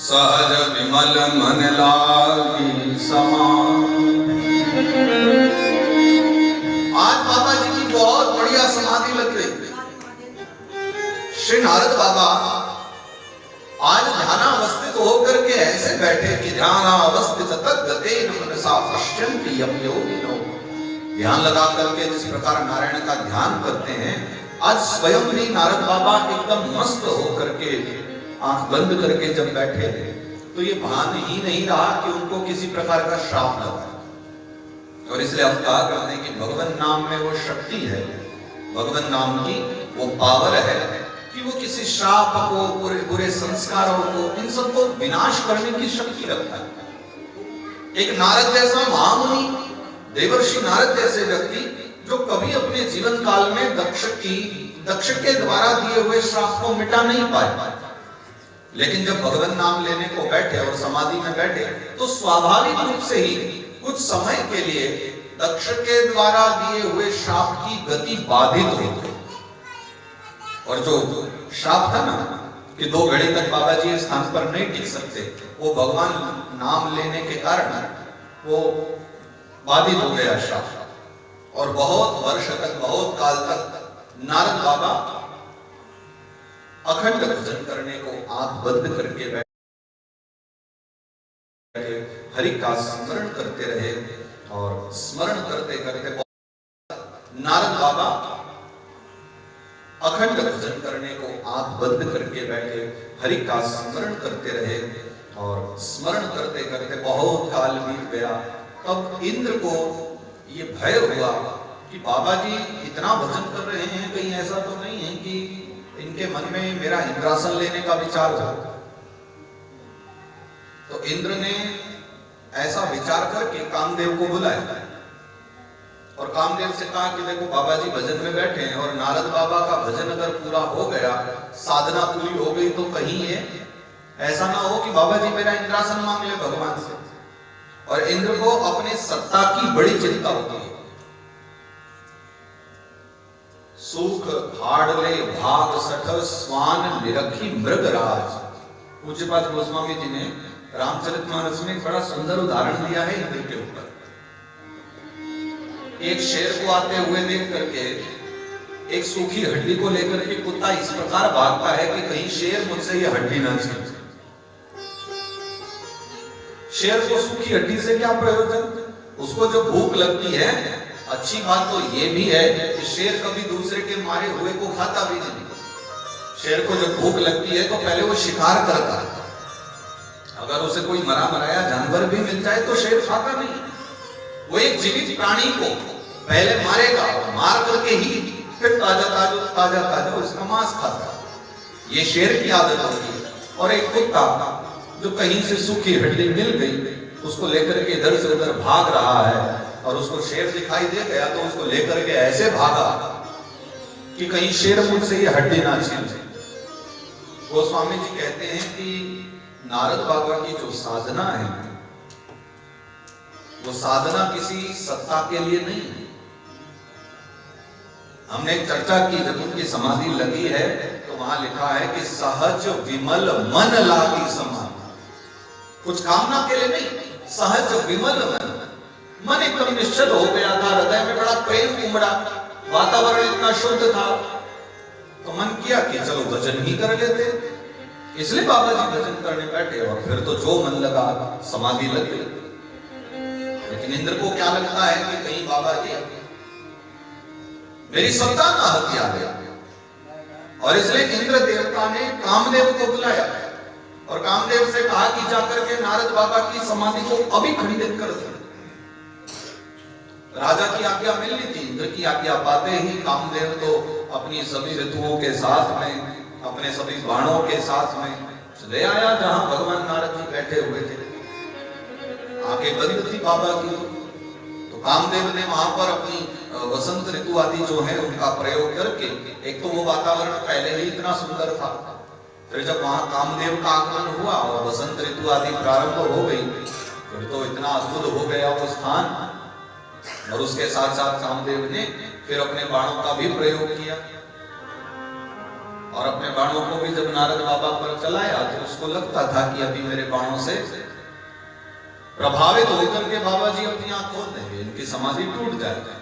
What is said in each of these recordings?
सहज विमल मन लागी समाधि। आज बाबा जी की बहुत बढ़िया समाधि लग गई। श्री नारद बाबा आज ध्यानावस्थित होकर के ऐसे बैठे कि ध्यानावस्थित तद्गतेन मनसा पश्यन्ति यं योगिनो। ध्यान लगा करके जिस प्रकार नारायण का ध्यान करते हैं, आज स्वयं भी नारद बाबा एकदम मस्त होकर के आंख बंद करके जब बैठे थे, तो ये भान ही नहीं रहा कि उनको किसी प्रकार का श्राप लगा। और इसलिए हम कहा करते हैं कि भगवान नाम में वो शक्ति है, भगवान नाम की वो पावर है कि वो किसी श्राप को, बुरे संस्कारों को, इन सबको विनाश करने की शक्ति रखता है। एक नारद जैसा महामुनि, देवर्षि नारद जैसे व्यक्ति जो कभी अपने जीवन काल में दक्ष के द्वारा दिए हुए श्राप को मिटा नहीं पाए, लेकिन जब भगवान नाम लेने को बैठे और समाधि में बैठे, तो स्वाभाविक रूप से ही कुछ समय के लिए दक्ष के द्वारा दिए हुए श्राप की गति बाधित हो गई। और जो श्राप था ना कि 2 घड़ी तक बाबा जी स्थान पर नहीं टिक सकते, वो भगवान नाम लेने के कारण वो बाधित हो गया श्राप। और बहुत वर्ष तक, बहुत काल तक नारद बाबा अखंड भजन करने को आंख बंद करके बैठे, हरि का स्मरण करते रहे। और स्मरण करते करते नारद बाबा अखंड भजन करने को आंख बंद करके बैठे, हरि का स्मरण करते रहे। और स्मरण करते करते बहुत काल बीत गया। तब इंद्र को ये भय हुआ कि बाबा जी इतना भजन कर रहे हैं, कहीं ऐसा तो नहीं है कि इनके मन में मेरा इंद्रासन लेने का विचार हो। तो इंद्र ने ऐसा विचार करके कामदेव को बुलाया और कामदेव से कहा कि देखो बाबा जी भजन में बैठे हैं और नारद बाबा का भजन अगर पूरा हो गया, साधना पूरी हो गई, तो कहीं ये ऐसा ना हो कि बाबा जी मेरा इंद्रासन मांग ले भगवान से। और इंद्र को अपने सत्ता की बड़ी चिंता होती है। सुख हाड़ले भाग सठ स्वान निरखी मृगराज। पूज्यपाद गोस्वामी जी ने रामचरितमानस में एक बड़ा सुंदर उदाहरण दिया है इंद्र के ऊपर। एक शेर को आते हुए देख करके एक सूखी हड्डी को लेकर के कुत्ता इस प्रकार भागता है कि कहीं शेर मुझसे ये हड्डी ना छीन। शेर को सूखी हड्डी से क्या प्रयोजन? उसको जो भूख लगती है, अच्छी बात तो ये भी है कि शेर कभी दूसरे के मारे हुए को खाता भी नहीं। शेर को जब भूख लगती है तो पहले वो शिकार करता है। अगर उसे कोई मरा मराया जानवर भी मिल जाए तो शेर खाता नहीं। वो एक जीवित प्राणी को पहले मारेगा, मार करके ही फिर ताजा उसका मांस खाता है। ये शेर की आदत होती है। और एक कुत्ता जो कहीं से सूखी हड्डी मिल गई, उसको लेकर के इधर से उधर भाग रहा है और उसको शेर दिखाई दे गया तो उसको लेकर के ऐसे भागा कि कहीं शेर मुझसे ये हड्डी ना छीन जाए। गोस्वामी जी कहते हैं कि नारद बाबा की जो साधना है, वो साधना किसी सत्ता के लिए नहीं है। हमने चर्चा की, जब उनकी समाधि लगी है तो वहां लिखा है कि सहज विमल मन लागी समाधि। कुछ कामना के लिए नहीं, सहज विमल मन एकदम निश्चल हो गया था, हृदय में बड़ा प्रेम उमड़ा, वातावरण इतना शुद्ध था, तो मन किया कि चलो भजन ही कर लेते। इसलिए बाबा जी भजन करने बैठे और फिर तो जो मन लगा समाधि लग गई। लेकिन इंद्र को क्या लगता है कि कहीं बाबा जी मेरी सत्ता ना हत्या गया। और इसलिए इंद्र देवता ने कामदेव को बुलाया और कामदेव से कहा कि जाकर के नारद बाबा की समाधि को अभी खंडित कर दो। राजा की आज्ञा मिलनी थी। इंद्र की आज्ञा पाते ही कामदेव तो अपनी सभी ऋतुओं के साथ में, अपने सभी बाणों के साथ में ले आया जहां भगवान नारद जी बैठे हुए थे। आंखें बंद थी बाबा की, तो कामदेव ने वहां पर अपनी वसंत ऋतु आदि जो है उनका प्रयोग करके, एक तो वो वातावरण पहले ही इतना सुंदर था, फिर जब वहां कामदेव का आगमन हुआ और वसंत ऋतु आदि प्रारंभ हो गई, फिर तो इतना अद्भुत हो गया वो स्थान। और उसके साथ साथ कामदेव ने फिर अपने बाणों का भी प्रयोग किया। और अपने बाणों को भी जब नारद बाबा पर चलाया तो उसको लगता था कि अभी मेरे बाणों से प्रभावित होकर के बाबा जी अपनी आंख खोल देंगे, इनकी समाधि टूट जाएगी।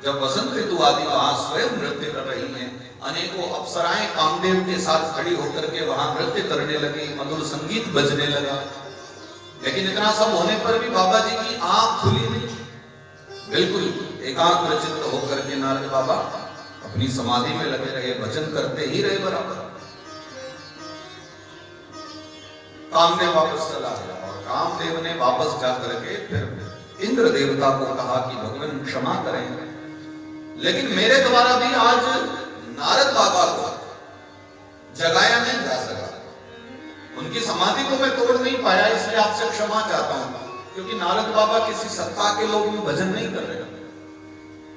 जब वसंत ऋतु आदि वहां स्वयं नृत्य कर रही हैं, अनेकों अप्सराएं कामदेव के साथ खड़ी होकर के वहां नृत्य करने लगी, मधुर संगीत बजने लगा, लेकिन इतना सब होने पर भी बाबा जी की आंख खुली नहीं। बिल्कुल एकाग्र चित्त होकर के नारद बाबा अपनी समाधि में लगे रहे, भजन करते ही रहे बराबर। कामदेव वापस चला गया और कामदेव ने वापस जाकर के फिर इंद्र देवता को कहा कि भगवान क्षमा करें, लेकिन मेरे द्वारा भी आज नारद बाबा को जगाया नहीं जा सका, उनकी समाधि को मैं तोड़ नहीं पाया, इसलिए आपसे क्षमा चाहता हूं। क्योंकि नारद बाबा किसी सत्ता के लोग में भजन नहीं कर रहे,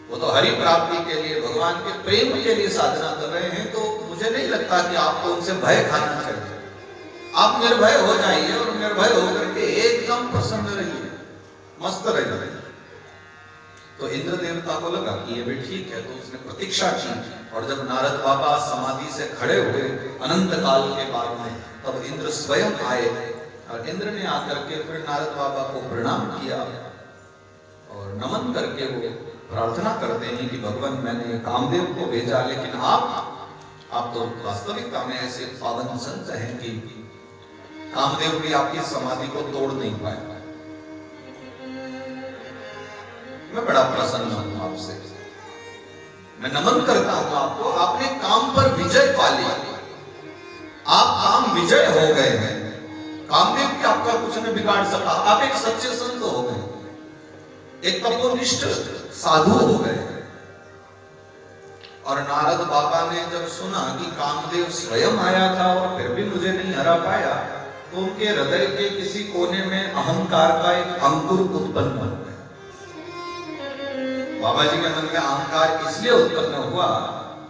वो तो हरि प्राप्ति के लिए, भगवान के प्रेम के लिए साधना कर रहे हैं। तो मुझे नहीं लगता कि आपको उनसे भय खाना चाहिए। आप निर्भय हो जाइए और निर्भय होकर के एकदम प्रसन्न रहिए, मस्त रहिए। तो इंद्र देवता को लगा कि ये भी ठीक है, तो उसने प्रतीक्षा की। और जब नारद बाबा समाधि से खड़े हुए अनंत काल के बाद में, तब इंद्र स्वयं आए और इंद्र ने आकर के फिर नारद बाबा को प्रणाम किया और नमन करके वो प्रार्थना करते हैं कि भगवान मैंने कामदेव को भेजा, लेकिन आप तो वास्तविकता में ऐसे पावन संत हैं कि कामदेव भी आपकी समाधि को तोड़ नहीं पाया। मैं बड़ा प्रसन्न हूं आपसे, मैं नमन करता हूं आपको, आपने काम पर विजय पा ली, आप काम विजय हो गए हैं, कामदेव की आपका कुछ नहीं बिगाड़ सका, आप एक सच्चे संत हो गए, एक तपोनिष्ठ साधु हो गए। और नारद बाबा ने जब सुना कि कामदेव स्वयं आया था और फिर भी मुझे नहीं हरा पाया, तो उनके हृदय के किसी कोने में अहंकार का एक अंकुर उत्पन्न हो गया। बाबा जी के मन में अहंकार इसलिए उत्पन्न हुआ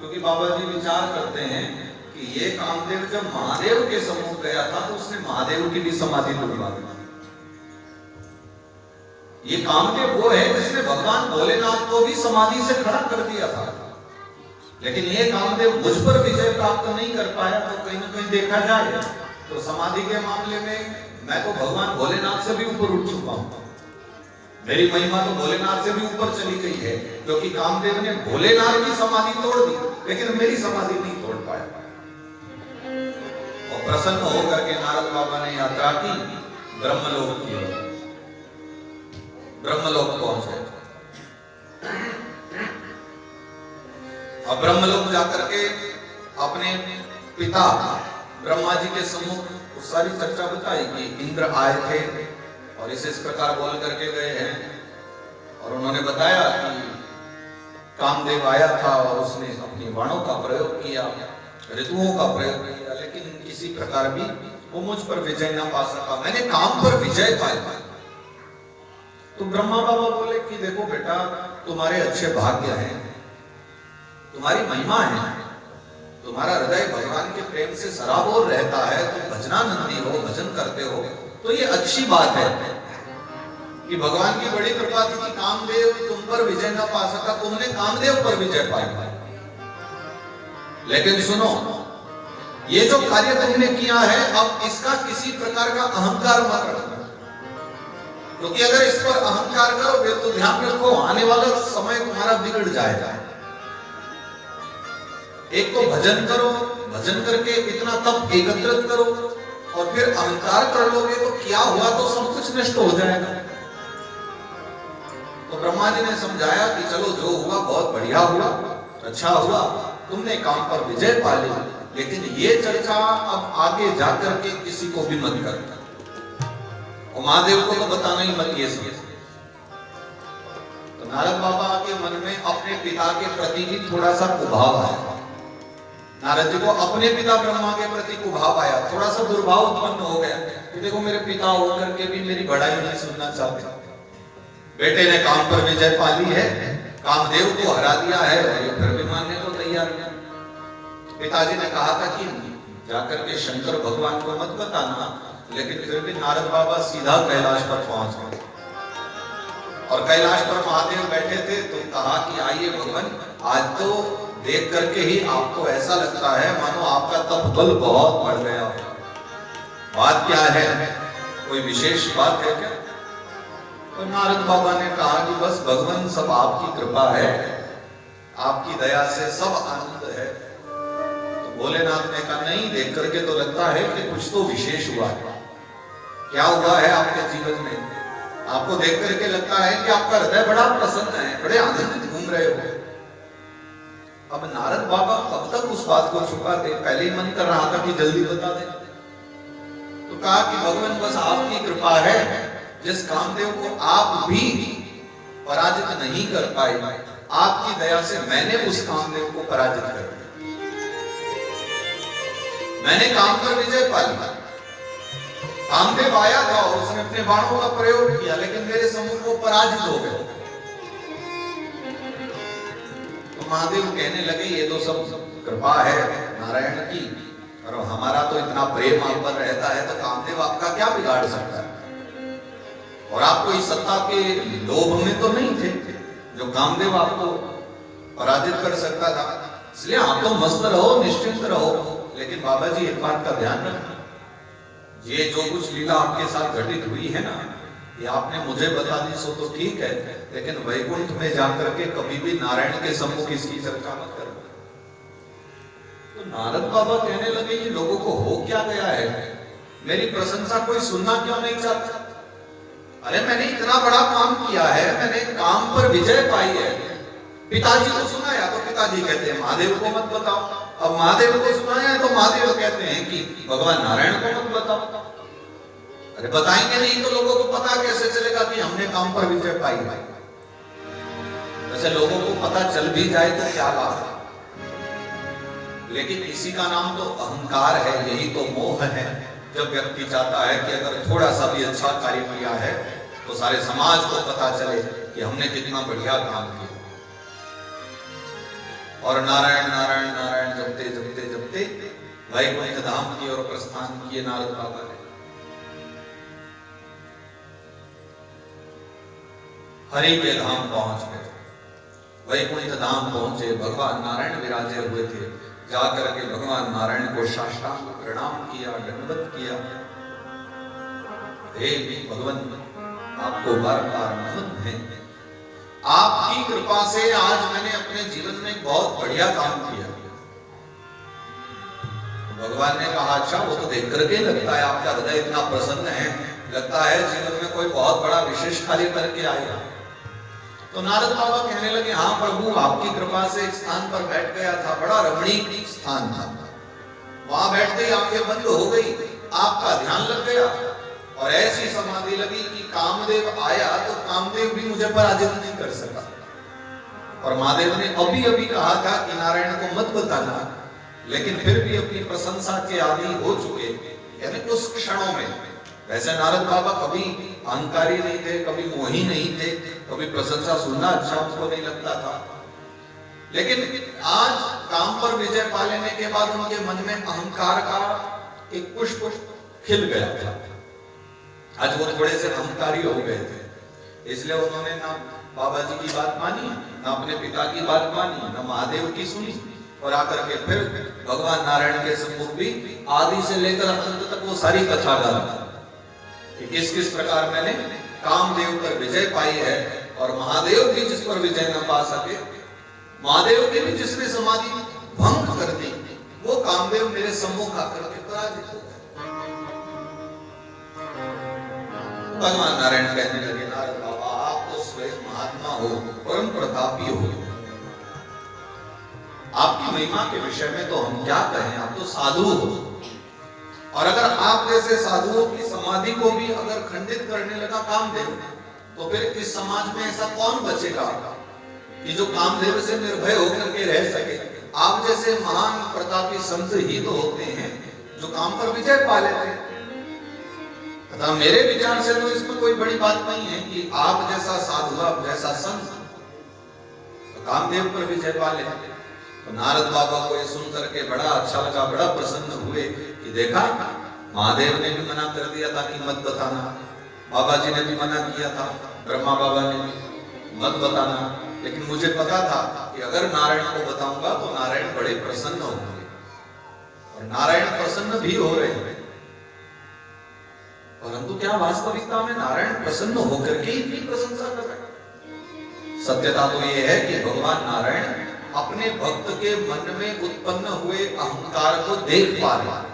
क्योंकि बाबा जी विचार करते हैं कि ये कामदेव जब महादेव के सम्मुख गया था तो उसने महादेव की भी समाधि तोड़वा दी। ये कामदेव वो है जिसने भगवान भोलेनाथ को भी समाधि से खड़ा कर दिया था, लेकिन ये कामदेव मुझ पर विजय प्राप्त नहीं कर पाया। तो कहीं ना कहीं देखा जाए तो समाधि के मामले में मैं तो भगवान भोलेनाथ से भी ऊपर उठ चुका हूं, मेरी महिमा तो भोलेनाथ से भी ऊपर चली गई है, क्योंकि कामदेव ने भोलेनाथ की समाधि तोड़ दी लेकिन मेरी समाधि नहीं तोड़ पाया। और प्रसन्न होकर के नारद बाबा ने यात्रा की ब्रह्मलोक की ओर, ब्रह्मलोक पहुंचे। अब ब्रह्मलोक जाकर के अपने पिता ब्रह्मा जी के सम्मुख सारी चर्चा बताई कि इंद्र आए थे और इस प्रकार बोल करके गए हैं, और उन्होंने बताया कि कामदेव आया था और उसने अपनी वाणों का प्रयोग किया, ऋतुओं का प्रयोग किया, लेकिन किसी प्रकार भी वो मुझ पर विजय ना पा सका, मैंने काम पर विजय पाया। तो ब्रह्मा बाबा बोले कि देखो बेटा, तुम्हारे अच्छे भाग्य हैं, तुम्हारी महिमा है, तुम्हारा हृदय भगवान के प्रेम से सराबोर रहता है, तुम भजनानंदी हो, भजन करते हो, तो ये अच्छी बात है कि भगवान की बड़ी कृपा थी कि कामदेव तुम पर विजय न पा सका, तुमने कामदेव पर विजय पाया। लेकिन सुनो, ये जो कार्य तुमने किया है, अब इसका किसी प्रकार का अहंकार मत रखना, क्योंकि अगर इस पर अहंकार करोगे तो ध्यान रखो आने वाला समय तुम्हारा बिगड़ जाएगा। एक तो भजन करो, भजन करके इतना तप एकत्रित करो, और फिर अहंकार कर लोगे तो क्या हुआ, तो सब कुछ नष्ट हो जाएगा। तो ब्रह्मा जी ने समझाया कि चलो जो हुआ बहुत बढ़िया हुआ, अच्छा हुआ, तुमने काम पर विजय पा ली, लेकिन ये चर्चा अब आगे जाकर के किसी को भी मत करना, और महादेव को तो बताना ही मत ये सब। तो नारद बाबा के मन में अपने पिता के प्रति भी थोड़ा सा कुभाव आया। नारद जी को अपने पिता ब्रह्मा के प्रति कुभाव आया, थोड़ा सा दुर्भाव उत्पन्न हो गया कि देखो मेरे पिता होकर के भी मेरी बड़ाई नहीं सुनना चाहते, बेटे ने काम पर विजय पा ली है, कामदेव को हरा दिया है, और ये फिर भी मानने को तैयार नहीं। पिताजी ने कहा था कि जाकर के शंकर भगवान को मत बताना, लेकिन फिर भी नारद बाबा सीधा कैलाश पर पहुंच गए, और कैलाश पर महादेव बैठे थे। तो कहा कि आइए भगवान, आज तो देख करके ही आपको ऐसा लगता है मानो आपका तप बल बहुत बढ़ गया हो। बात क्या है, कोई विशेष बात है क्या? तो नारद बाबा ने कहा कि बस भगवान सब आपकी कृपा है, आपकी दया से सब आनंद है। तो भोलेनाथ ने कहा नहीं, देख करके तो लगता है कि कुछ तो विशेष हुआ है। क्या हुआ है आपके जीवन में? आपको देख करके लगता है कि आपका हृदय बड़ा प्रसन्न है, बड़े आनंदित घूम रहे हो। अब नारद बाबा कब तक उस बात को छुपाते? पहले ही मन कर रहा था कि जल्दी बता दे। तो कहा कि भगवान बस आपकी कृपा है, जिस कामदेव को आप भी पराजित नहीं कर पाए, आपकी दया से मैंने उस कामदेव को पराजित कर दिया। मैंने काम पर विजय पा ली। कामदेव आया था और उसने अपने बाणों का प्रयोग किया, लेकिन मेरे सम्मुख वो पराजित हो गए। तो महादेव कहने लगे ये तो सब कृपा है नारायण की, और हमारा तो इतना प्रेम आप पर रहता है, तो कामदेव आपका क्या बिगाड़ सकता है? और आप कोई सत्ता के लोभ में तो नहीं थे जो कामदेव आपको पराजित कर सकता था। इसलिए आप तो मस्त रहो, निश्चिंत रहो। लेकिन बाबा जी एक बात का ध्यान रखना, ये जो कुछ लीला आपके साथ घटित हुई है ना, ये आपने मुझे बता दी सो तो ठीक है, लेकिन वैकुंठ में जाकर के कभी भी नारायण के सम्मुख इसकी चर्चा मत करो। तो नारद बाबा कहने लगे ये लोगों को हो क्या गया है, मेरी प्रशंसा कोई सुनना क्यों नहीं चाहता? अरे मैंने इतना बड़ा काम किया है, मैंने काम पर विजय पाई है। पिताजी को सुनाया तो पिताजी कहते हैं महादेव को मत बताओ। अब महादेव को सुनाया तो महादेव कहते हैं कि भगवान नारायण को मत बताओ। अरे बताएंगे नहीं तो लोगों को पता कैसे चलेगा कि हमने काम पर विजय पाई है? वैसे लोगों को पता चल भी जाए तो क्या लाभ है? लेकिन इसी का नाम तो अहंकार है, यही तो मोह है। जब व्यक्ति चाहता है कि अगर थोड़ा सा भी अच्छा कार्य किया है तो सारे समाज को पता चले कि हमने कितना बढ़िया काम किया। और नारायण नारायण नारायण जपते जपते जपते वैकुंठ धाम की ओर प्रस्थान किए नारद बाबा ने। हरि के धाम पहुंच गए, वैकुंठ धाम पहुंचे। भगवान नारायण विराजे हुए थे। जाकर के भगवान नारायण को साष्टांग प्रणाम किया, दंडवत किया। हे भगवान, आपको बार बार नमन है। आपकी कृपा से आज मैंने अपने जीवन में बहुत बढ़िया काम किया। भगवान ने कहा अच्छा, वो तो देख करके लगता है आपका हृदय इतना प्रसन्न है, लगता है जीवन में कोई बहुत बड़ा विशेष कार्य करके आएगा। तो नारद बाबा कहने लगे हाँ प्रभु, आपकी कृपा से एक स्थान पर बैठ गया था, बड़ा रमणीक स्थान था। वहां बैठते ही आंखें बंद हो गई, आपका ध्यान लग गया और ऐसी समाधि लगी कि कामदेव आया तो कामदेव भी मुझे पराजित नहीं कर सका। और महादेव ने अभी अभी कहा था कि नारायण को मत बताना, लेकिन फिर भी अपनी प्रशंसा के आदी हो चुके, यानी उस क्षणों में। वैसे नारद बाबा कभी अहंकारी नहीं थे, कभी मोही नहीं थे, कभी प्रशंसा सुनना अच्छा उनको नहीं लगता था। लेकिन आज काम पर विजय पा लेने के बाद उनके मन में अहंकार का एक पुष्प खिल गया था। आज वो थोड़े से अहंकारी हो गए थे, इसलिए उन्होंने ना बाबा जी की बात मानी, ना अपने पिता की बात मानी, ना महादेव की सुनी, और आकर के फिर भगवान नारायण के सम्मुख भी आदि से लेकर अंत तक वो सारी कथा डाला कि किस किस प्रकार मैंने कामदेव पर विजय पाई है। और महादेव भी जिस पर विजय न पा सके, महादेव के भी जिसने समाधि भंग कर दी, वो कामदेव मेरे सम्मुख आकर के पराजित हो गए। भगवान नारायण कहने लगे नारद बाबा, आप तो स्वयं महात्मा हो, परम प्रतापी हो, आपकी महिमा के विषय में तो हम क्या कहें, आप तो साधु हो। और अगर आप जैसे साधुओं की समाधि को भी अगर खंडित करने लगा कामदेव, तो फिर इस समाज में ऐसा कौन बचेगा कि जो कामदेव से निर्भय होकर के रह सके? आप जैसे महान प्रतापी संत ही तो होते हैं जो काम पर विजय पा लेते हैं। तथा मेरे विचार से तो इसमें कोई बड़ी बात नहीं है कि आप जैसा साधु, आप जैसा संत तो कामदेव पर विजय पा ले। तो नारद बाबा को ये सुन करके बड़ा अच्छा लगा, बड़ा प्रसन्न हुए कि देखा, महादेव ने भी मना कर दिया था कि मत बताना, बाबा जी ने भी मना किया था, ब्रह्मा बाबा ने भी मत बताना, लेकिन मुझे पता था कि अगर नारायण को बताऊंगा तो नारायण बड़े प्रसन्न होंगे, और नारायण प्रसन्न भी हो रहे हैं। परंतु क्या वास्तविकता में नारायण प्रसन्न होकर के इतनी प्रशंसा कर रहे हैं? सत्यता तो यह है कि भगवान नारायण अपने भक्त के मन में उत्पन्न हुए अहंकार को देख पा रहे हैं,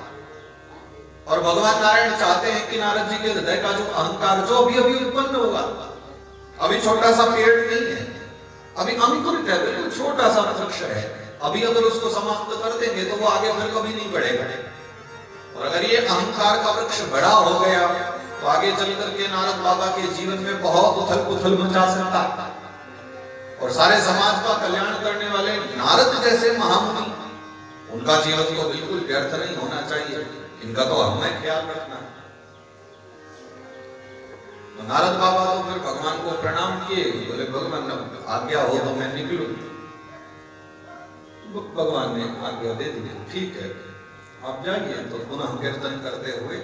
और भगवान नारायण चाहते हैं कि नारद जी के हृदय का जो अहंकार जो अभी अभी उत्पन्न होगा, अभी छोटा सा पेड़ नहीं है, अभी अंकुरित है, बिल्कुल छोटा सा वृक्ष है, अभी अगर उसको समाप्त कर देंगे तो वो आगे फिर कभी नहीं बढ़ेगा। और अगर ये अहंकार का वृक्ष बड़ा हो गया तो आगे चल करके नारद बाबा के जीवन में बहुत उथल पुथल मचा सकता है, और सारे समाज का कल्याण करने वाले नारद जैसे महामुनि, उनका जीवन तो बिल्कुल व्यर्थ नहीं होना चाहिए, इनका तो हमें ख्याल रखना है। तो नारद बाबा तो फिर भगवान को प्रणाम किए, बोले भगवान आज्ञा हो तो मैं निकलूं। भगवान ने आज्ञा दे दी, ठीक है आप जाइए। तो पुनः कीर्तन करते हुए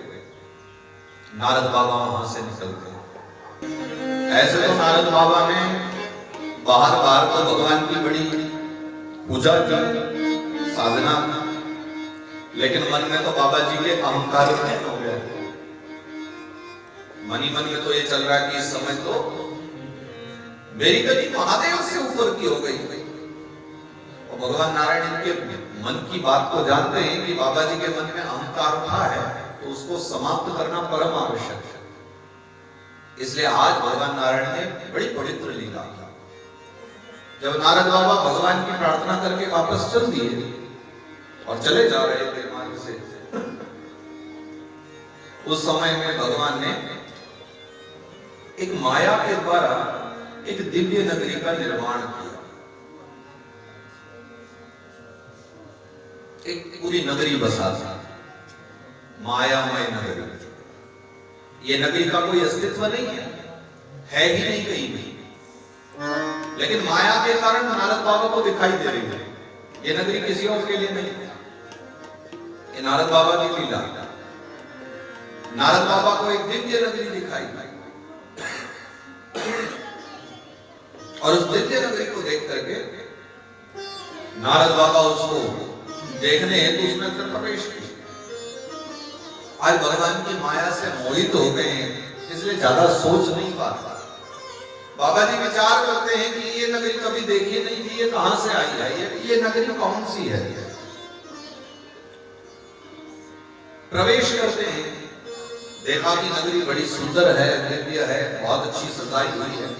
नारद बाबा वहां से निकलते हैं। ऐसे तो नारद बाबा ने बाहर बाहर तो भगवान की बड़ी पूजा की, साधना, लेकिन मन में तो बाबा जी के अहंकार हो गया। मन ही मन में तो ये चल रहा है कि इस समय तो मेरी गति महादेव से ऊपर की हो गई। और भगवान नारायण इनके मन की बात को जानते हैं कि बाबा जी के मन में अहंकार उठा है, तो उसको समाप्त करना परम आवश्यक है। इसलिए आज भगवान नारायण ने बड़ी पवित्र लीला की। जब नारद बाबा भगवान की प्रार्थना करके वापस चल दिए और चले जा रहे थे मार्ग से, उस समय में भगवान ने एक माया के द्वारा एक दिव्य नगरी का निर्माण किया। एक पूरी नगरी बसा था, मायामय नगरी। ये नगरी का कोई अस्तित्व नहीं है ही नहीं कहीं भी, लेकिन माया के कारण नारद बाबा को दिखाई दे रही है। ये नगरी किसी और के लिए नहीं है, ये नारद बाबा की लीला। नारद बाबा को एक दिव्य नगरी दिखाई, और उस दिव्य नगरी को देख करके नारद बाबा उसको देखने हेतु उसमें अंदर प्रवेश किया। आज भगवान की माया से मोहित हो गए हैं, इसलिए ज्यादा सोच नहीं पाता। बाबा जी विचार करते हैं कि ये नगरी कभी देखी नहीं थी, ये कहां से आई है, ये नगरी कौन सी है। प्रवेश करते हैं, देखा कि नगरी बड़ी सुंदर है, दिव्य है, बहुत अच्छी सजाई हुई है।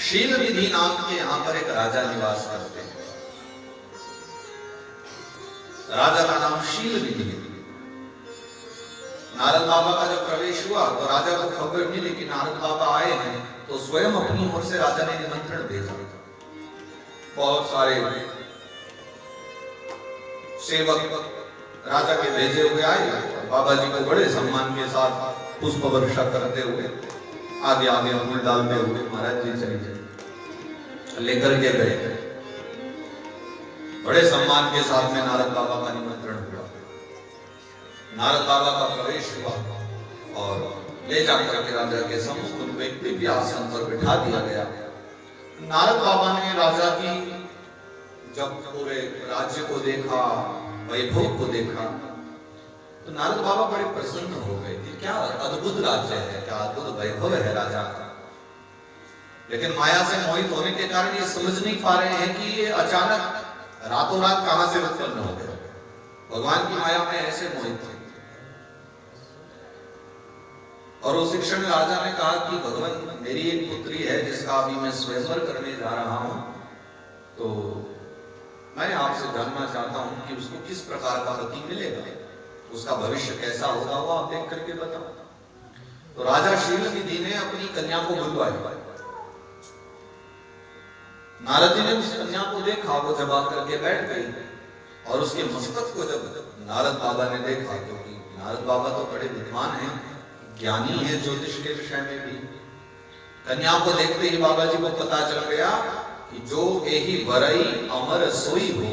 शील विधि नाम के यहां पर एक राजा निवास करते हैं। राजा का नाम शील विधि है। नारद बाबा का जब प्रवेश हुआ तो राजा को खबर मिली कि नारद बाबा आए हैं, तो स्वयं अपनी ओर से राजा ने निमंत्रण भेजा। बहुत सारे सेवक राजा के भेजे हुए आए, बाबा जी को बड़े सम्मान के साथ पुष्प वर्षा करते हुए आगे आगे अंगुल डालते हुए महाराज जी चलिए लेकर के गए। बड़े सम्मान के साथ में नारद बाबा का निमंत्रण हुआ। नारद बाबा का प्रवेश हुआ और ले जाकर के राजा के सम्मुख उनको एक दिव्य आसन पर बिठा दिया गया। नारद बाबा ने राजा की जब पूरे राज्य को देखा, वैभव को देखा, तो नारद बाबा बड़े प्रसन्न हो गए कि क्या अद्भुत राज्य है, क्या अद्भुत वैभव है राजा का। लेकिन माया से मोहित होने के कारण ये समझ नहीं पा रहे हैं कि ये अचानक रातों रात कहां से उत्पन्न हो गया। भगवान की माया में ऐसे मोहित थे। और उस शिक्षण राजा ने कहा कि भगवान मेरी एक पुत्री है जिसका अभी मैं स्वयंवर करने जा रहा हूं, तो मैं आपसे जानना चाहता हूं कि उसको किस प्रकार का पति मिलेगा, उसका भविष्य कैसा होगा, वो आप देख करके बताओ। तो राजा शील विधि ने अपनी कन्या को बुलवाया। नारद जी ने उस कन्या को देखा, वो जब आकर के बैठ गई, और उसके मस्तक को जब नारद बाबा ने देखा, क्योंकि नारद बाबा तो बड़े विद्वान हैं, ज्ञानी है ज्योतिष के विषय में भी। कन्या को देखते ही बाबा जी को पता चल गया कि जो एही वरई अमर सोई हो,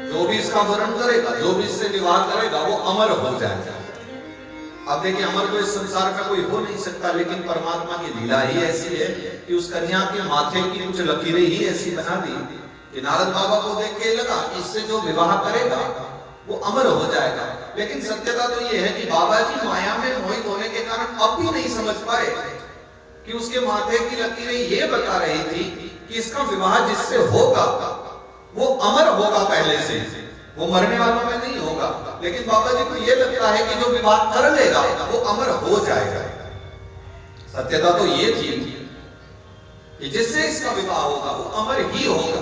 जो भी इसका वरण करेगा, जो भी इससे विवाह करेगा, वो अमर हो जाएगा। अब देखिए, अमर तो इस संसार का कोई हो नहीं सकता, लेकिन परमात्मा की लीला ही ऐसी है कि उस कन्या के माथे की कुछ लकीरें ही ऐसी बना दी कि नारद बाबा को देख के लगा कि इससे जो विवाह करेगा वो अमर हो जाएगा। लेकिन सत्यता तो ये है कि बाबा जी माया में मोहित होने के कारण अब भी नहीं समझ पाए कि उसके माथे की लकीरें ये बता रही थी कि इसका विवाह जिससे होगा वो अमर होगा पहले से, वो मरने वालों में नहीं होगा। लेकिन बाबा जी को ये लगता है कि जो विवाह कर लेगा वो अमर हो जाएगा। सत्यता तो ये थी कि जिससे इसका विवाह होगा वो अमर ही होगा,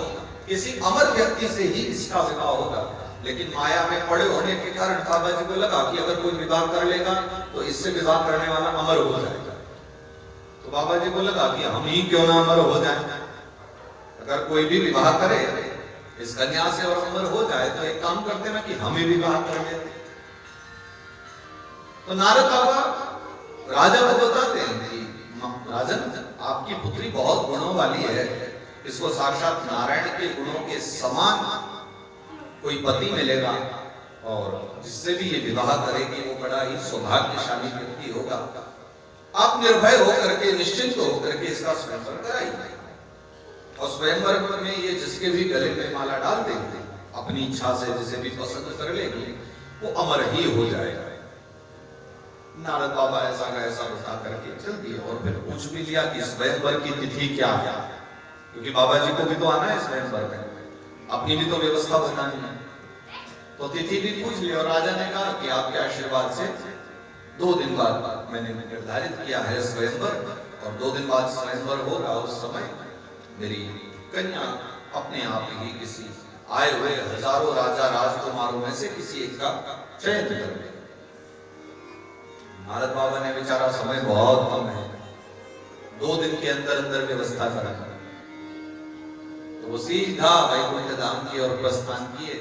किसी अमर व्यक्ति से ही इसका विवाह होगा। लेकिन माया में पड़े होने के कारण बाबा जी को लगा कि अगर कोई विवाह कर लेगा तो इससे विवाह करने वाला अमर हो जाएगा। तो बाबा जी को लगा कि हम ही क्यों ना अमर हो जाए, अगर कोई भी विवाह करे इस कन्या से और अमर हो जाए तो एक काम करते ना कि हम ही विवाह कर लेते। तो नारद बाबा राजा को बताते हैं कि राजन, आपकी पुत्री बहुत गुणों वाली है, इसको साक्षात नारायण के गुणों के समान कोई पति मिलेगा और जिससे भी ये विवाह करेगी वो बड़ा ही सौभाग्यशाली व्यक्ति होगा। आप निर्भय होकर के, निश्चिंत होकर के इसका स्वयंवर कराइए और स्वयंवर में ये जिसके भी गले में माला डाल देंगे, अपनी इच्छा से जिसे भी पसंद कर लेगी वो अमर ही हो जाएगा। नारद बाबा ऐसा का ऐसा बता करके चल दिए और फिर पूछ भी लिया कि स्वयंवर की तिथि क्या है, क्योंकि बाबा जी को भी तो आना है स्वयंवर में, अपनी भी तो व्यवस्था बनानी है। तो तिथि भी पूछ ली और राजा ने कहा कि आपके आशीर्वाद से 2 दिन बाद मैंने निर्धारित किया है स्वयंवर, और 2 दिन बाद स्वयंवर होगा। उस समय मेरी कन्या अपने आप ही किसी आए हुए हजारों राजा राजकुमारों में से किसी एक का चयन कर ले। नारद बाबा ने बेचारा, समय बहुत कम है, 2 दिन के अंदर अंदर व्यवस्था करा, तो वो सीधा वैकुंठ धाम की ओर प्रस्थान किए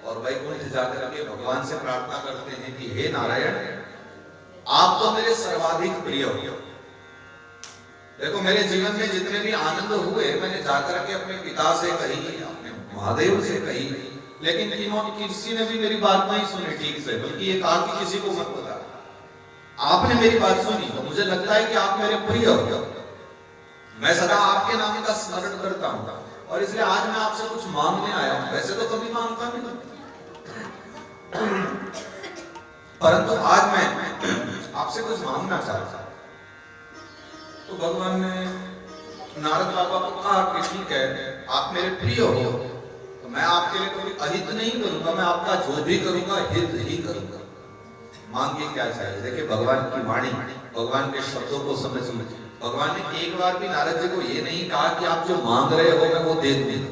और वैकुंठ जाकर के भगवान से प्रार्थना करते हैं कि हे नारायण, आप तो मेरे सर्वाधिक प्रिय हो। देखो, मेरे जीवन में जितने भी आनंद हुए मैंने जाकर के अपने पिता से कही, अपने महादेव से कही, लेकिन किसी ने भी मेरी बात नहीं सुनी ठीक से, बल्कि ये कहा कि किसी को मत बता। आपने मेरी बात सुनी तो मुझे लगता है कि आप मेरे प्रिय हो, मैं सदा आपके नाम का स्मरण करता हूँ और इसलिए आज मैं आपसे कुछ मांगने आया हूँ। वैसे तो कभी मांगता नहीं, परंतु आज मैं आपसे कुछ मांगना चाहता हूँ। तो भगवान ने नारद बाबा को कहा कि ठीक है, आप मेरे प्रिय हो तो मैं आपके लिए कोई अहित नहीं करूंगा, मैं आपका जो भी करूंगा हित ही करूंगा। मांगिए क्या चाहिए। देखिए, भगवान की वाणी, भगवान के शब्दों को समझिए। भगवान ने एक बार भी नारद जी को ये नहीं कहा कि आप जो मांग रहे हो मैं वो दे दूंगा।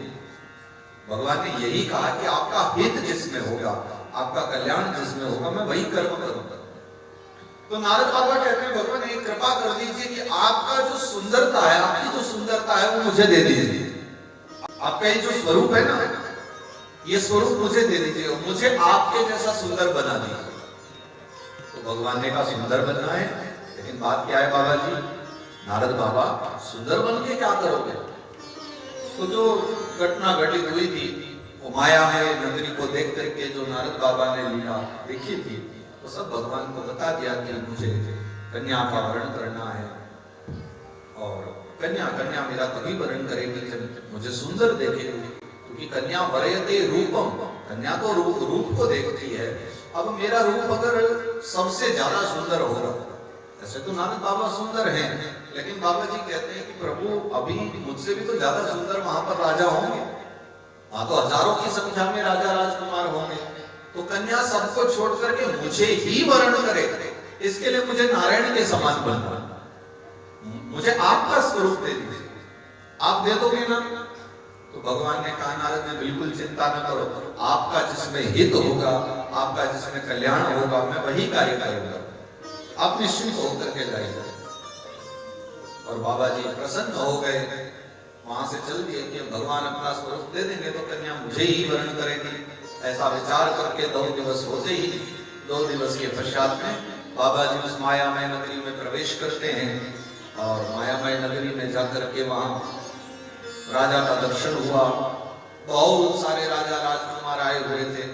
भगवान ने यही कहा कि आपका हित जिसमें होगा, आपका कल्याण जिसमें होगा, मैं वही कर्म करूंगा। तो नारद बाबा कहते हैं, भगवान एक कृपा कर दीजिए कि आपका जो सुंदरता है, आपकी जो सुंदरता है वो मुझे दे दीजिए। आपका ये जो स्वरूप है ना, ये स्वरूप मुझे दे दीजिए, मुझे आपके जैसा सुंदर बना दीजिए। तो भगवान ने कहा सुंदर बनना है, लेकिन बात क्या है बाबा जी, नारद बाबा सुंदर बन के क्या करोगे। तो जो घटना घटित हुई थी वो माया में नगरी को देख करके जो नारद बाबा ने लीला देखी थी तो सब भगवान को बता दिया कि मुझे कन्या का वरण करना है, और कन्या मेरा तभी वरण करेगी जब मुझे सुंदर देखेगी, क्योंकि कन्या वरयते रूपम, कन्या तो रूप को देखती है। अब मेरा रूप अगर सबसे ज्यादा सुंदर होगा, ऐसे तो नारद बाबा सुंदर हैं, लेकिन बाबा जी कहते हैं कि प्रभु अभी मुझसे भी तो ज्यादा सुंदर वहां पर राजा होंगे, वहां तो हजारों की संख्या में राजा राजकुमार होंगे। तो कन्या सबको छोड़ करके मुझे ही वरण करे, इसके लिए मुझे नारायण के समान बनना, मुझे आपका स्वरूप दे दीजिए, आप दे दोगे ना। तो भगवान ने कहा, नारद जी बिल्कुल चिंता न करो, आपका जिसमें हित होगा, आपका जिसमें कल्याण होगा, मैं वही कार्य करूंगा, आप निश्चिंत होकर के जाइए। और बाबा जी प्रसन्न हो गए, वहां से चल दिए कि भगवान अपना स्वरूप दे देंगे तो कन्या मुझे ही वर्ण करेगी। ऐसा विचार करके 2 दिवस होते ही, 2 दिवस के पश्चात में बाबा जी उस मायामय नगरी में प्रवेश करते हैं और मायामय नगरी में जाकर के वहां राजा का दर्शन हुआ। बहुत सारे राजा राजकुमार आए हुए थे,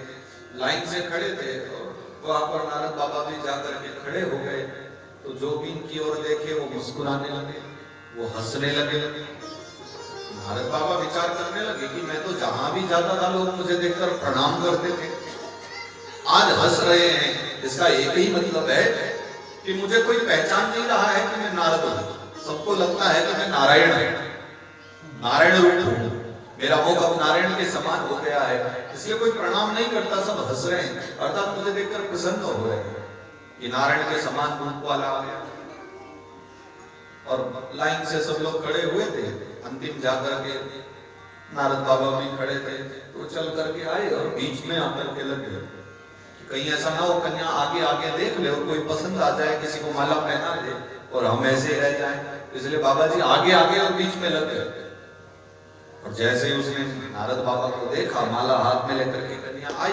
लाइन से खड़े थे और वहां पर नारद बाबा भी जाकर के खड़े हो गए, तो जो भी इनकी ओर देखे वो मुस्कुराने लगे, वो हंसने लगे। नारद बाबा विचार करने लगे कि मैं तो जहां भी जाता था लोग मुझे देखकर प्रणाम करते थे, आज हंस रहे हैं, इसका एक ही मतलब है कि मुझे कोई पहचान नहीं रहा है कि मैं नारद हूं। सबको लगता है कि मैं नारायण हूं, नारायण रूप हूं, मेरा मुख अब नारायण के समान हो गया है, इसलिए कोई प्रणाम नहीं करता, सब हंस रहे हैं, अर्थात मुझे देखकर प्रसन्न हो रहे हैं कि नारायण के समान रूप वाला आ गया। और लाइन से सब लोग खड़े हुए थे, अंतिम जाकर के नारद बाबा भी खड़े थे, तो चल करके आए और बीच में आकर के लगे, कहीं ऐसा ना हो कन्या आगे आगे देख ले और कोई पसंद आ जाए, किसी को माला पहना दे और हम ऐसे रह जाएं, इसलिए बाबा जी आगे आगे और बीच में लग गए। और जैसे ही उसने नारद बाबा को देखा, माला हाथ में लेकर के कन्या आई,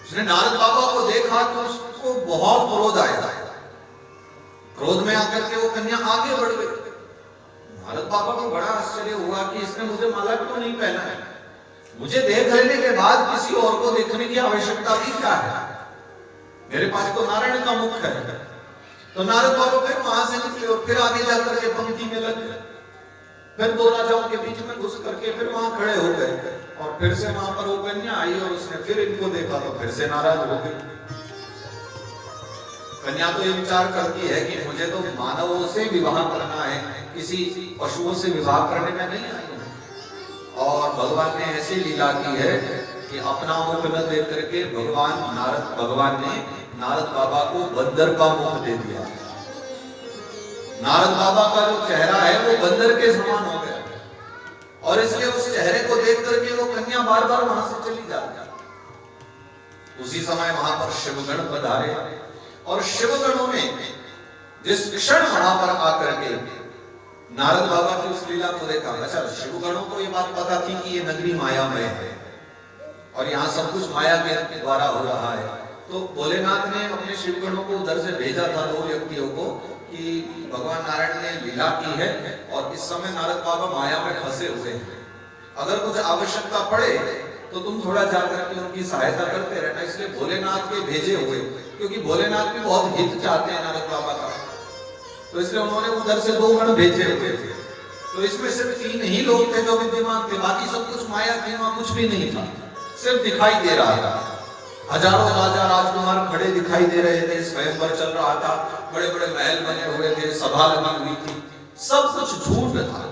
उसने नारद बाबा को देखा तो उसको बहुत क्रोध आया, क्रोध में आकर के वो कन्या आगे बढ़ गई। नारद बाबा को बड़ा आश्चर्य हुआ कि इसने मुझे माला क्यों नहीं पहना है, मुझे देख लेने के बाद किसी और को देखने की आवश्यकता भी क्या है, मेरे पास तो नारायण का मुख है। तो नारद बाबा फिर वहां से निकले और फिर आगे जाकर के पंक्ति में लग गए, फिर दो राजाओं के बीच में घुस करके फिर वहां खड़े हो गए, और फिर से वहां पर वो कन्या आई और उसने फिर इनको देखा तो फिर से नाराज हो गई। कन्या तो ये विचार करती है कि मुझे तो मानवों से विवाह करना है, किसी पशुओं से विवाह करने में नहीं आई हूं। और भगवान ने ऐसी लीला की है कि अपना मुख न देख करके भगवान ने नारद बाबा को बंदर का मुख दे दिया। नारद बाबा का जो चेहरा है वो बंदर के समान हो गया, और इसलिए उस चेहरे को देख करके वो कन्या बार बार वहां से चली जाती। उसी समय वहां पर शिवगण पधारे, और शिवगणों में जिस क्षण वहां पर आकर के नारद बाबा की उस लीला को देखा, अच्छा शिवगणों को ये बात पता थी कि ये नगरी मायामय है और यहाँ सब कुछ माया के द्वारा हो रहा है, तो भोलेनाथ ने अपने शिवगणों को उधर से भेजा था, दो व्यक्तियों को, कि भगवान नारायण ने लीला की है और इस समय नारद बाबा माया में फंसे हुए हैं, अगर कुछ आवश्यकता पड़े तो तुम थोड़ा जाकर के उनकी सहायता करते रहना। इसलिए भोलेनाथ के भेजे हुए, क्योंकि भोलेनाथ भी बहुत हित चाहते हैं नारद बाबा का, तो इसलिए उन्होंने उधर से दो गण भेजे हुए थे। तो इसमें सिर्फ 3 ही लोग थे जो विद्यमान थे, बाकी सब कुछ माया थी, वहां कुछ भी नहीं था, सिर्फ दिखाई दे रहा था। हजारों राजा राजकुमार खड़े दिखाई दे रहे थे, स्वयंवर चल रहा था, बड़े बड़े महल बने हुए थे, सभा लगी हुई थी, सब कुछ झूठ था,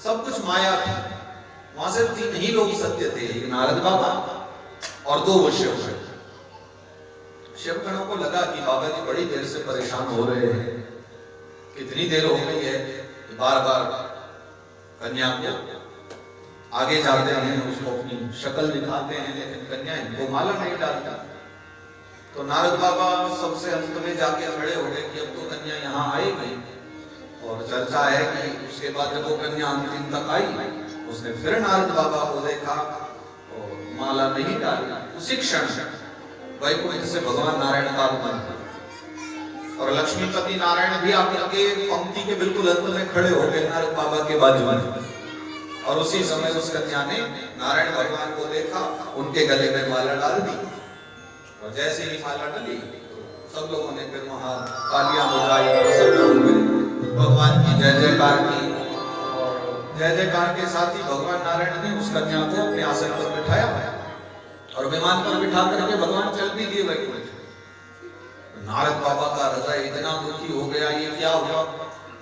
सब कुछ माया थी। वहां से 3 ही लोग सत्य थे, एक नारद बाबा और 2 वो शिवगण। शिवगणों को लगा कि बाबा जी बड़ी देर से परेशान हो रहे हैं, कितनी देर हो गई है, बार बार कन्या को आगे जाते हैं, उसको अपनी शक्ल दिखाते हैं, लेकिन कन्या इनको माला नहीं डालता। तो नारद बाबा सबसे अंत में जाके खड़े हो गए कि अब तो कन्या यहाँ आएगी, और चर्चा है कि उसके बाद जब वो कन्या अंतिम तक आई, उसने फिर नारद बाबा को देखा और माला नहीं डाली। उसी क्षण वैकुंठ से भगवान नारायण का आगमन हुआ, और लक्ष्मीपति नारायण भी आकर के पंक्ति के बिल्कुल अंत में खड़े हो गए नारद बाबा के बाजू में, और उसी समय उस कन्या ने नारायण भगवान को देखा, उनके गले में माला डाल दी, और जैसे ही माला डली तो सब लोगों ने फिर वहां तालियां बजाई, प्रसन्न हो गए, भगवान की जय जयकार की, और जय जयकार के साथ ही भगवान नारायण ने उस कन्या को अपने आसन पर बिठाया और विमान पर बिठा करके भगवान चल भी दिए वैकुंठ। नारद बाबा का हृदय इतना दुखी हो गया, ये क्या हुआ,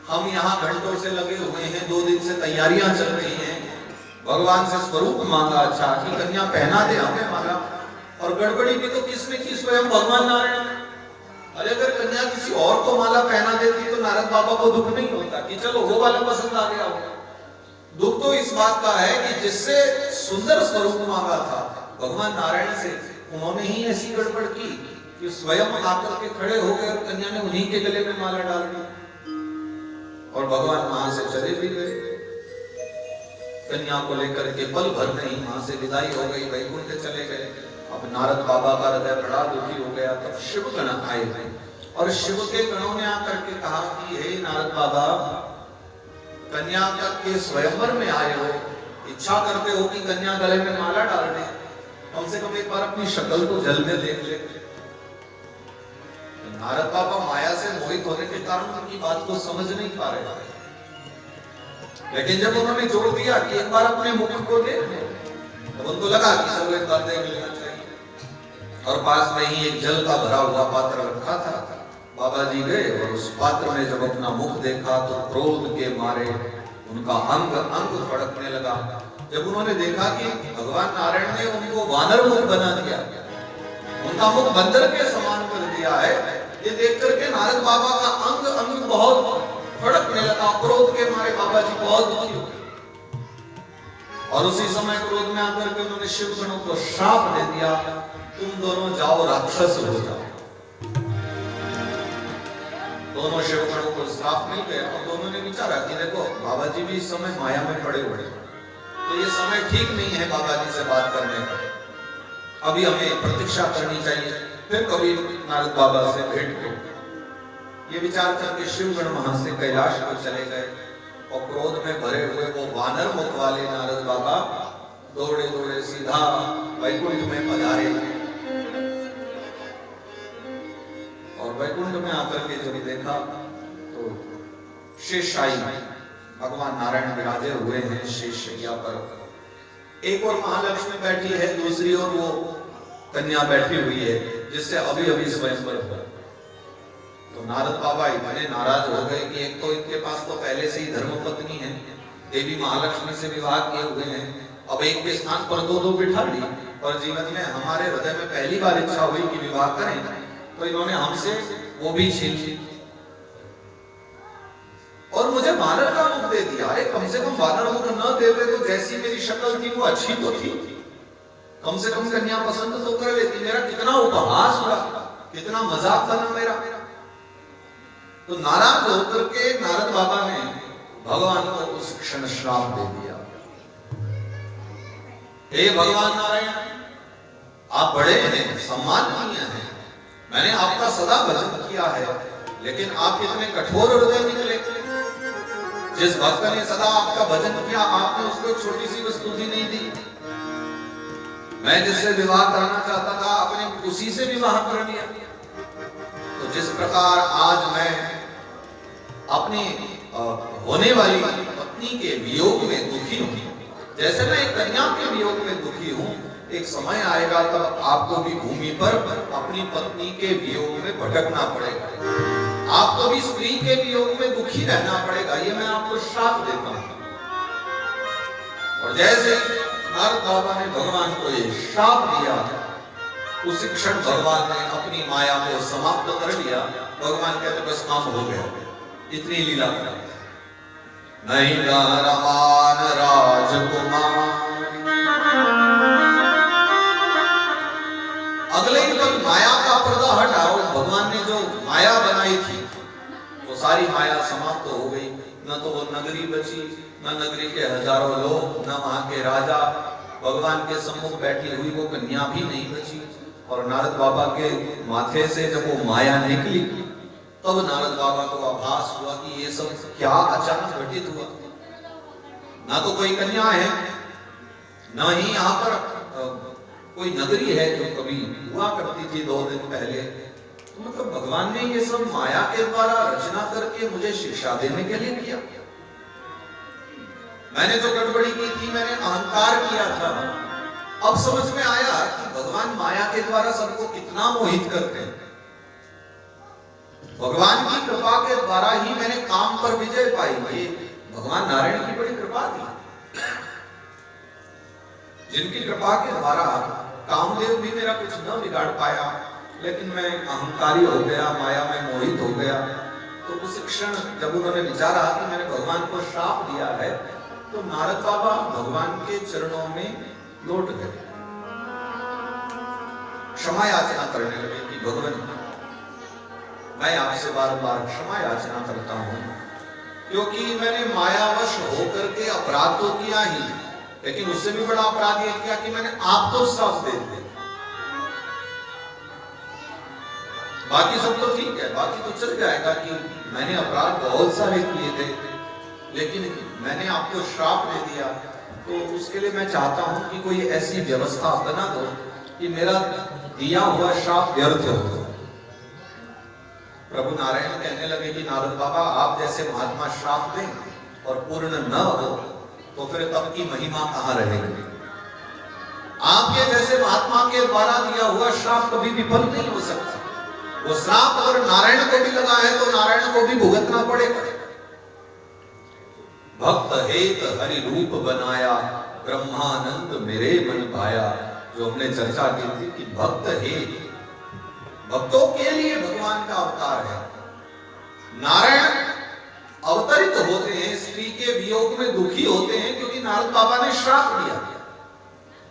हम यहाँ घंटों से लगे हुए हैं, 2 दिन से तैयारियां चल रही हैं, भगवान से स्वरूप मांगा, अच्छा कि कन्या पहना दे हमें माला, और गड़बड़ी भी तो किसने की, स्वयं भगवान नारायण। अरे अगर कन्या किसी और को माला पहना देती तो नारद बाबा को दुख नहीं होता कि चलो वो वाला पसंद आ गया होगा। दुख तो इस बात का है कि जिससे सुंदर स्वरूप मांगा था भगवान नारायण से, उन्होंने ही ऐसी गड़बड़ की कि स्वयं आकर के खड़े हो गए और कन्या ने उन्हीं के गले में माला डाल दी, और भगवान वहां से चले भी गए। कन्या को लेकर के पल भर में ही वहां से विदाई हो गई, वैकुंठ चले गए। अब नारद बाबा का हृदय बड़ा दुखी हो गया। तब शिव गण आए और शिव के गणों ने आकर के कहा कि हे नारद बाबा, कन्या के स्वयंवर में आए हो, इच्छा करते हो कि कन्या गले में माला डाल दे, कम से कम एक बार अपनी शक्ल को जल में देख ले। नारद बाबा माया से मोहित होने के कारण उनकी बात को समझ नहीं पा रहे थे, लेकिन जब उन्होंने जोर दिया कि एक बार अपने मुख को देख लो, तो उनको लगा कि चलो एक बार देख लेना चाहिए। और पास में ही एक जल का भरा हुआ पात्र रखा था। बाबा जी गए और उस पात्र में जब अपना मुख देखा तो क्रोध के मारे उनका अंग अंग फड़कने लगा। जब उन्होंने देखा कि भगवान नारायण ने उनको वानर मुख बना दिया, उनका मुख बंदर के समान कर दिया है, ये देख करके नारद बाबा का अंग अंग बहुत फड़कने लगा। क्रोध के मारे बाबा जी बहुत दुखी हो गए और उसी समय क्रोध में आकर के उन्होंने शिव गणों को श्राप दे दिया, तुम दोनों जाओ राक्षस हो जाओ। दोनों शिव गणों को श्राप मिल गया और दोनों ने विचारा कि देखो बाबा जी भी इस समय माया में पड़े हुए, तो ये समय ठीक नहीं है बाबा जी से बात करने का, अभी हमें प्रतीक्षा करनी चाहिए, फिर कभी नारद बाबा से भेंट हो। ये विचार करके शिवगण वहां से कैलाश को चले गए और क्रोध में भरे हुए वो वानर मुख वाले नारद बाबा दौड़े दौड़े सीधा वैकुंठ में पधारे। और वैकुंठ में आकर के जब देखा तो शेषशायी भगवान नारायण विराजे हुए हैं शेष शैया पर। एक और महालक्ष्मी बैठी है, दूसरी ओर वो कन्या बैठी हुई है जिससे अभी अभी स्वयंवर हुआ। तो नारद बाबा इतने नाराज हो गए कि एक तो इनके पास तो पहले से ही धर्मपत्नी है, देवी महालक्ष्मी से विवाह किए हुए हैं, अब एक के स्थान पर दो बिठा ली, और जीवन में हमारे हृदय में पहली बार इच्छा हुई कि विवाह करें, तो इन्होंने हमसे वो भी छीन ली और मुझे वानर का मुख दे दिया। अरे कम से कम वानर मुख न देते तो जैसी मेरी शक्ल थी वो अच्छी तो थी, कम से कम कन्या पसंद तो कर लेती। मेरा कितना उपहास हुआ, कितना मजाक बना मेरा। तो नाराज होकर के नारद बाबा ने भगवान को उस क्षण श्राप दे दिया। हे भगवान नारायण, आप बड़े हैं, सम्माननीय हैं, मैंने आपका सदा भजन किया है, लेकिन आप इतने कठोर हृदय निकले। जिस भक्त ने सदा आपका भजन किया आपने उसको छोटी सी वस्तु भी नहीं दी। मैं जिससे विवाह करना चाहता था आपने उसी से विवाह कर लिया। तो जिस प्रकार आज मैं अपनी होने वाली पत्नी के वियोग में दुखी हूं, जैसे मैं एक कन्या के वियोग में दुखी हूं, एक समय आएगा तब आपको भी भूमि पर अपनी पत्नी के वियोग में भटकना पड़ेगा, आपको भी स्त्री के वियोग में दुखी रहना पड़ेगा। ये मैं आपको श्राप देता हूं। और जैसे नारद बाबा ने भगवान को ये श्राप दिया, उसी क्षण भगवान ने अपनी माया को समाप्त कर लिया। भगवान कहते बस काम हो गया, इतनी लीला करा। नहीं रमान राजकुमार, अगले ही पल माया का पर्दा हटा और भगवान ने जो माया बनाई थी वो सारी माया समाप्त हो गई। न तो वो नगरी बची, न नगरी के हजारों लोग, न वहां के राजा, भगवान के सम्मुख बैठी हुई वो कन्या भी नहीं बची। और नारद बाबा के माथे से जब वो माया निकली तब नारद बाबा को आभास हुआ कि ये सब क्या अचानक घटित हुआ। ना तो कोई कन्या है, न ही यहाँ पर कोई नगरी है जो कभी हुआ करती थी 2 दिन पहले। तो मतलब भगवान ने ये सब माया के द्वारा रचना करके मुझे शिक्षा देने के लिए किया। मैंने जो गड़बड़ी की थी, मैंने अहंकार किया था। अब समझ में आया कि भगवान माया के द्वारा सबको कितना मोहित करते हैं। भगवान की कृपा के द्वारा ही मैंने काम पर विजय पाई। ये भगवान नारायण की बड़ी कृपा थी, जिनकी कृपा के द्वारा कामदेव भी मेरा कुछ न बिगाड़ पाया, लेकिन मैं अहंकारी हो गया, माया में मोहित हो गया। तो उस क्षण जब उन्होंने विचारा कि मैंने भगवान को श्राप दिया है, तो नारद बाबा भगवान के चरणों में लौट गए, क्षमा याचना करने लगे कि भगवान मैं आपसे बार बार क्षमा याचना करता हूं, क्योंकि मैंने मायावश होकर के अपराध तो किया ही, लेकिन उससे भी बड़ा अपराध यह किया कि मैंने आपको श्राप दे दिया। बाकी सब तो ठीक है, बाकी तो चल जाएगा कि मैंने अपराध बहुत सारे किए थे, लेकिन मैंने आपको श्राप दे दिया। तो उसके लिए मैं चाहता हूं कि कोई ऐसी व्यवस्था बना दो कि मेरा दिया हुआ श्राप व्यर्थ हो। प्रभु नारायण कहने लगे कि नारद बाबा, आप जैसे महात्मा श्राप दें और पूर्ण न हो तो फिर तब की महिमा कहां रहेगी। आपके जैसे महात्मा के द्वारा दिया हुआ श्राप कभी विफल नहीं हो सकता। वो श्राप अगर नारायण को भी लगा है तो नारायण को भी भुगतना पड़ेगा। भक्त हेत हरि रूप बनाया, ब्रह्मानंद मेरे मन भाया। जो हमने चर्चा की थी कि भक्त हेत, भक्तों के लिए भगवान का अवतार है। नारायण अवतरित होते हैं, स्त्री के वियोग में दुखी होते हैं क्योंकि नारद बाबा ने श्राप दिया।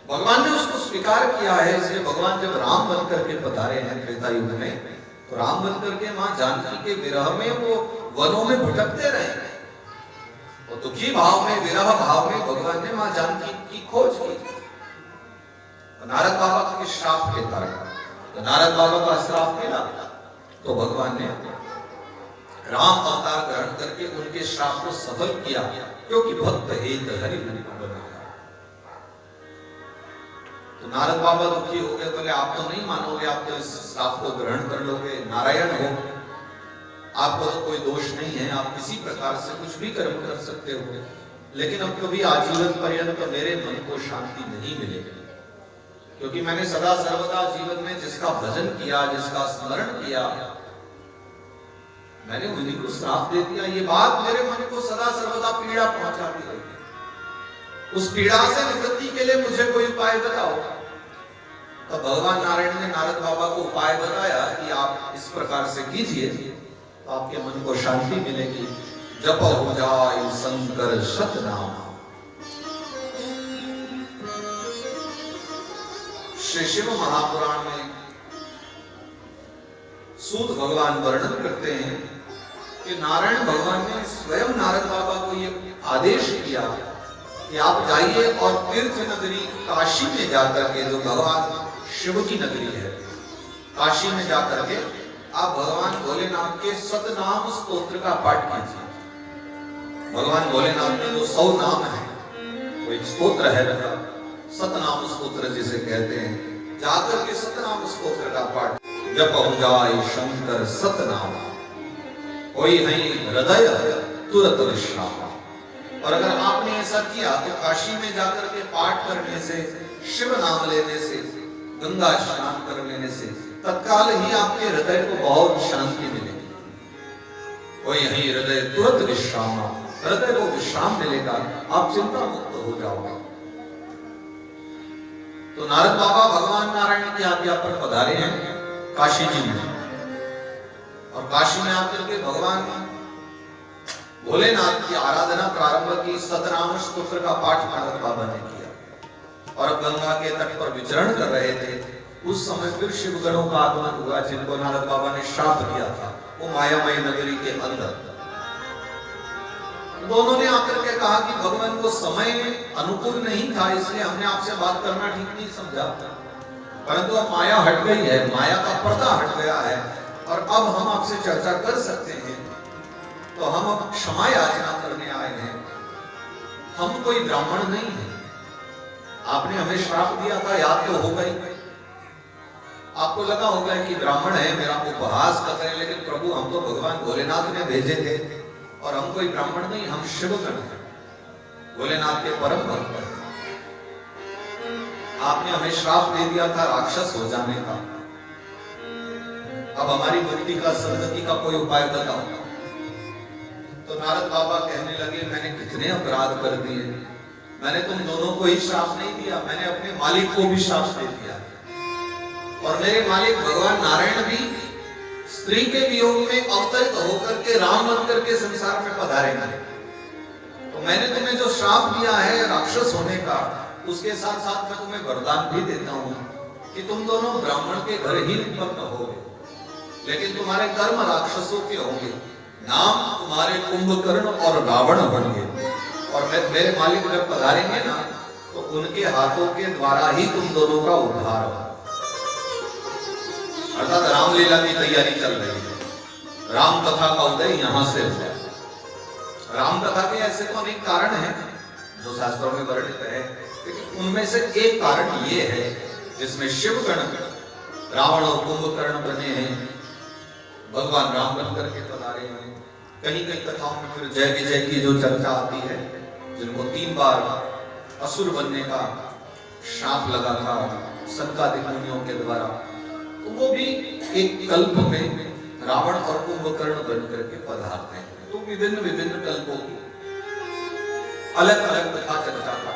भगवान ने उसको स्वीकार किया है। इसलिए भगवान जब राम बन करके पधारे हैं त्रेता युग में, तो राम बन करके मां जानकी के विरह में वो वनों में भटकते रहे और दुखी भाव में, विरह भाव में भगवान ने मां जानकी की खोज की। नारद बाबा के श्राप के कारण, तो नारद बाबा का श्राप मिला तो भगवान ने राम अवतार ग्रहण करके उनके श्राप को सफल किया, क्योंकि भक्त हेत हरि रूप बनाया। तो नारद बाबा दुखी हो गए, बोले आप तो नहीं मानोगे, आप तो इस श्राप को ग्रहण कर लोगे, नारायण हो, आपको तो कोई दोष नहीं है, आप किसी प्रकार से कुछ भी कर्म कर सकते हो, लेकिन अब कभी आजीवन पर्यंत मेरे मन को शांति नहीं मिलेगी, क्योंकि मैंने सदा सर्वदा जीवन में जिसका भजन किया, जिसका स्मरण किया, मैंने उन्हीं को श्राप दे दिया। ये बात मेरे मन को सदा सर्वदा पीड़ा पहुंचाती रही। उस पीड़ा से निवृत्ति के लिए मुझे कोई उपाय बताओ। तो भगवान नारायण ने नारद बाबा को उपाय बताया कि आप इस प्रकार से कीजिए तो आपके मन को शांति मिलेगी। जप हो जाए शंकर सतनाम। श्री शिव महापुराण में सूत भगवान वर्णन करते हैं कि नारायण भगवान ने स्वयं नारद बाबा को ये आदेश किया कि आप जाइए और तीर्थ नगरी काशी में जाकर के, जो भगवान शिव की नगरी है, काशी में जाकर के आप भगवान भोलेनाथ के सतनाम स्तोत्र का पाठ कीजिए। भगवान भोलेनाथ के जो 100 नाम है, वो एक स्तोत्र है, सतनाम स्तोत्र जिसे कहते हैं। जाकर के सतनाम स्तोत्र का पाठ, जप हो जाए शंकर सतनाम, कोई है हृदय तुरंत विश्राम। और अगर आपने ऐसा किया तो काशी में जाकर के पाठ करने से, शिव नाम लेने से, गंगा स्नान कर लेने से तत्काल ही आपके हृदय को बहुत शांति मिलेगी। कोई है हृदय तुरंत विश्राम, हृदय को विश्राम मिलेगा, आप चिंता मुक्त हो जाओगे। तो नारद बाबा भगवान नारायण की आज्ञा पर पधारे हैं काशी जी में, और काशी में आकर के भगवान भोलेनाथ की आराधना प्रारंभ की। सतनाम स्तोत्र का पाठ नारद बाबा ने किया और अब गंगा के तट पर विचरण कर रहे थे। उस समय फिर शिवगणों का आगमन हुआ, जिनको नारद बाबा ने श्राप किया था, वो मायामयी नगरी के अंदर। दोनों ने आकर के कहा कि भगवान को समय अनुकूल नहीं था, इसलिए हमने आपसे बात करना ठीक नहीं समझा, परंतु अब माया हट गई है, माया का पर्दा हट गया है और अब हम आपसे चर्चा कर सकते हैं। तो हम अब क्षमा याचना करने आए हैं। हम कोई ब्राह्मण नहीं है, आपने हमें श्राप दिया था, याद तो होगा ही। आपको लगा होगा कि ब्राह्मण है, मेरा उपहास कर रहे हैं, लेकिन प्रभु हम तो भगवान भोलेनाथ ने भेजे थे और हम कोई ब्राह्मण नहीं, हम शिवगण हैं, भोलेनाथ के परम भक्त हैं। आपने हमें श्राप दे दिया था राक्षस हो जाने का, अब हमारी मुक्ति का, सदगति का कोई उपाय बताओ। तो नारद बाबा कहने लगे, मैंने कितने अपराध कर दिए, मैंने तुम दोनों को ही श्राप नहीं दिया, मैंने अपने मालिक को भी श्राप दे दिया, और मेरे मालिक भगवान नारायण भी स्त्री के वियोग में अवतरित होकर के राम बन करके संसार में पधारेंगे। तो मैंने तुम्हें जो श्राप दिया है राक्षस होने का, उसके साथ साथ मैं तुम्हें वरदान भी देता हूं कि तुम दोनों ब्राह्मण के घर ही उत्पन्न होगे, लेकिन तुम्हारे कर्म राक्षसों के होंगे, नाम तुम्हारे कुंभकर्ण और रावण होंगे, और मेरे मालिक जब पधारेंगे ना, तो उनके हाथों के द्वारा ही तुम दोनों का उद्धार होगा। अर्थात रामलीला की तैयारी चल रही है, राम कथा का उदय यहां से हुआ। राम कथा के ऐसे तो अनेक कारण हैं जो शास्त्रों में वर्णित है, लेकिन उनमें से एक कारण ये है जिसमें शिवगण रावण और कुंभकर्ण बने हैं, भगवान राम बन करके पधारे हैं। कहीं कहीं कथाओं में फिर जय विजय की जो चर्चा आती है, जिनको 3 बार असुर बनने का श्राप लगा था सनकादिक मुनियों के द्वारा, तो वो भी एक कल्प में रावण और कुंभकर्ण बन करके पधारते हैं। तो विभिन्न विभिन्न कल्पों की अलग अलग कथा चर्चा का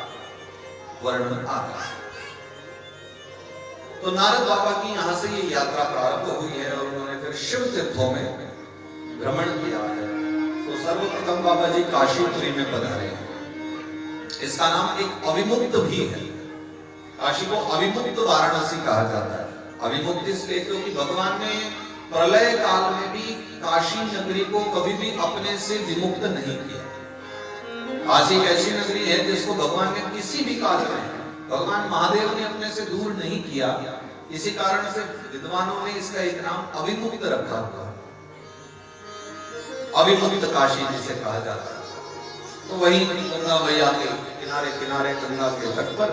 वर्णन आता है। तो नारद बाबा की यहां से ये यात्रा प्रारंभ हुई है और उन्होंने फिर शिव तीर्थों में भ्रमण किया है। तो सर्वप्रथम बाबा जी काशीपुरी में पधारे हैं। इसका नाम एक अविमुक्त भी है। काशी को अविमुक्त वाराणसी कहा जाता है। अविमुक्त इसलिए क्योंकि भगवान ने प्रलय काल में भी काशी नगरी को कभी भी अपने से विमुक्त नहीं किया। काशी एक ऐसी नगरी है जिसको भगवान ने किसी भी काल में, भगवान महादेव ने अपने से दूर नहीं किया। इसी कारण से विद्वानों ने इसका एक नाम अविमुक्त रखा हुआ है। अविमुक्त काशी जिसे कहा जाता है। तो वही गंगा मैया के किनारे किनारे गंगा के तट पर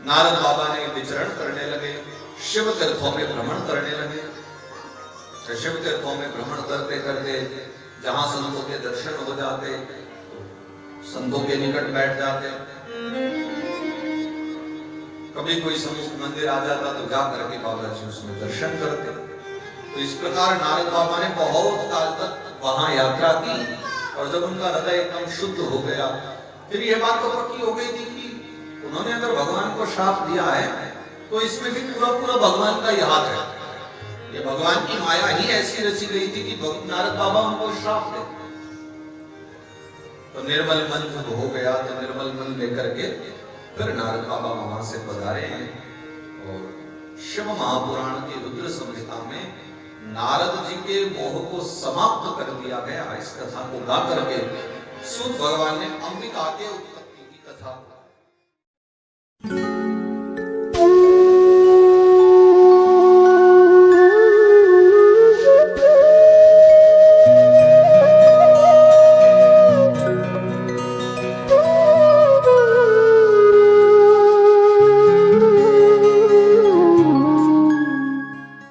नारद बाबा ने विचरण करने लगे, शिव तीर्थों में भ्रमण करने लगे। तो शिव तीर्थों में भ्रमण करते करते जहां संतों के दर्शन हो जाते, संतों के निकट बैठ जाते। कभी कोई समुख मंदिर आ जाता तो जा करके बाबा जी उसमें दर्शन करते। तो इस प्रकार नारद बाबा ने बहुत काल तक वहां यात्रा की और जब उनका हृदय एकदम शुद्ध हो गया, फिर यह बात तो पक्की हो गई थी कि उन्होंने अगर भगवान को श्राप दिया है तो इसमें भी पूरा पूरा भगवान का ही हाथ है। ये भगवान की माया ही ऐसी रची गई थी कि नारद बाबा उनको श्राप दे। तो निर्मल मन जब हो गया तो निर्मल मन लेकर के फिर नारद बाबा वहां से पधारे हैं। और शिव महापुराण की रुद्र संहिता में नारद जी के मोह को समाप्त कर दिया गया। इस कथा को गा करके सूत भगवान ने अंबिका के उत्पत्ति की कथा